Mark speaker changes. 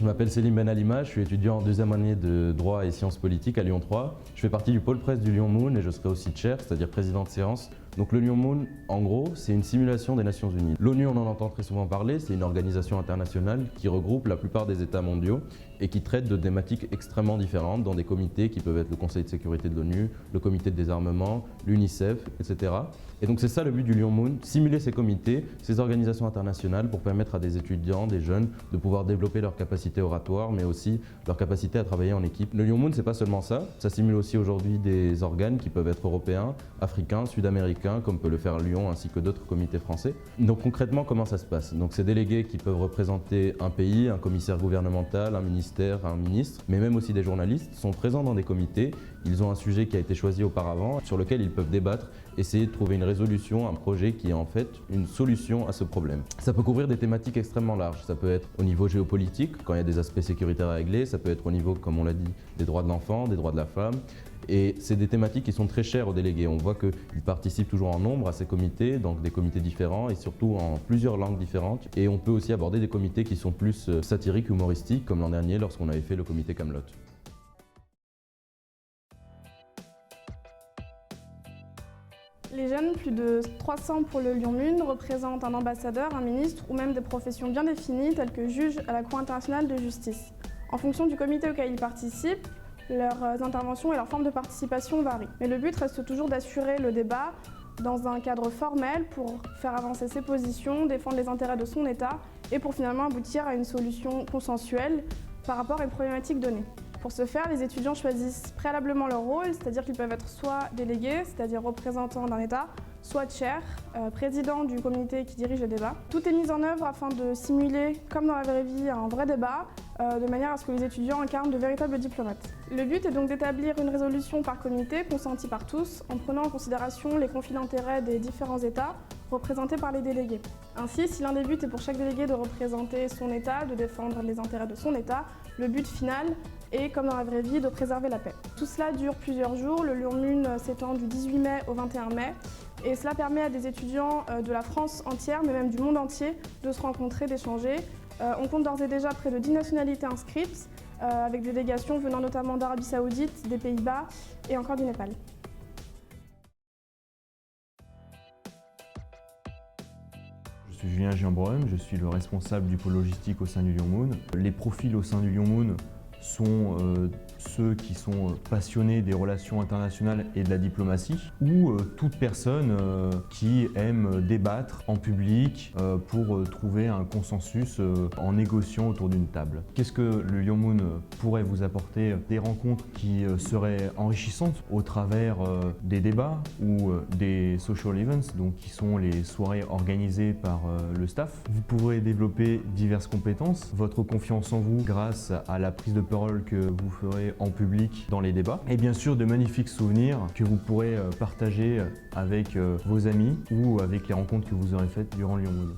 Speaker 1: Je m'appelle Selim Ben Alima, je suis étudiant en deuxième année de droit et sciences politiques à Lyon 3. Je fais partie du pôle presse du Lyon Moon et je serai aussi chair, c'est-à-dire président de séance. Donc le Lyon Moon, en gros, c'est une simulation des Nations Unies. L'ONU, on en entend très souvent parler, c'est une organisation internationale qui regroupe la plupart des États mondiaux et qui traite de thématiques extrêmement différentes dans des comités qui peuvent être le Conseil de sécurité de l'ONU, le Comité de désarmement, l'UNICEF, etc. Et donc c'est ça le but du Lyon Moon, simuler ces comités, ces organisations internationales pour permettre à des étudiants, des jeunes, de pouvoir développer leur capacité oratoire, mais aussi leur capacité à travailler en équipe. Le Lyon Moon, c'est pas seulement ça, ça simule aussi aujourd'hui des organes qui peuvent être européens, africains, sud-américains, comme peut le faire Lyon ainsi que d'autres comités français. Donc concrètement, comment ça se passe? Donc ces délégués qui peuvent représenter un pays, un commissaire gouvernemental, un ministère, un ministre, mais même aussi des journalistes, sont présents dans des comités. Ils ont un sujet qui a été choisi auparavant, sur lequel ils peuvent débattre, essayer de trouver une résolution, un projet qui est en fait une solution à ce problème. Ça peut couvrir des thématiques extrêmement larges. Ça peut être au niveau géopolitique, quand il y a des aspects sécuritaires à régler. Ça peut être au niveau, comme on l'a dit, des droits de l'enfant, des droits de la femme. Et c'est des thématiques qui sont très chères aux délégués. On voit qu'ils participent toujours en nombre à ces comités, donc des comités différents et surtout en plusieurs langues différentes. Et on peut aussi aborder des comités qui sont plus satiriques, humoristiques, comme l'an dernier lorsqu'on avait fait le comité Camelot.
Speaker 2: Les jeunes, plus de 300 pour le Lyon Moon, représentent un ambassadeur, un ministre ou même des professions bien définies telles que juge à la Cour internationale de justice. En fonction du comité auquel ils participent, leurs interventions et leur forme de participation varient. Mais le but reste toujours d'assurer le débat dans un cadre formel pour faire avancer ses positions, défendre les intérêts de son État et pour finalement aboutir à une solution consensuelle par rapport à une problématique donnée. Pour ce faire, les étudiants choisissent préalablement leur rôle, c'est-à-dire qu'ils peuvent être soit délégués, c'est-à-dire représentants d'un État, soit chair, président du comité qui dirige le débat. Tout est mis en œuvre afin de simuler, comme dans la vraie vie, un vrai débat, de manière à ce que les étudiants incarnent de véritables diplomates. Le but est donc d'établir une résolution par comité, consentie par tous, en prenant en considération les conflits d'intérêts des différents États représentés par les délégués. Ainsi, si l'un des buts est pour chaque délégué de représenter son État, de défendre les intérêts de son État, le but final est, comme dans la vraie vie, de préserver la paix. Tout cela dure plusieurs jours, le Lyon Moon s'étend du 18 mai au 21 mai, et cela permet à des étudiants de la France entière, mais même du monde entier, de se rencontrer, d'échanger. On compte d'ores et déjà près de 10 nationalités inscrites, avec des délégations venant notamment d'Arabie Saoudite, des Pays-Bas et encore du Népal.
Speaker 3: Je suis Julien Giambroem, je suis le responsable du pôle logistique au sein du Lyon Moon. Les profils au sein du Lyon Moon sont ceux qui sont passionnés des relations internationales et de la diplomatie, ou toute personne qui aime débattre en public pour trouver un consensus en négociant autour d'une table. Qu'est-ce que le Lyon Moon pourrait vous apporter? Des rencontres qui seraient enrichissantes au travers des débats ou des social events, donc qui sont les soirées organisées par le staff. Vous pourrez développer diverses compétences, votre confiance en vous grâce à la prise de parole que vous ferez en public dans les débats, et bien sûr de magnifiques souvenirs que vous pourrez partager avec vos amis ou avec les rencontres que vous aurez faites durant le Lyon Moon.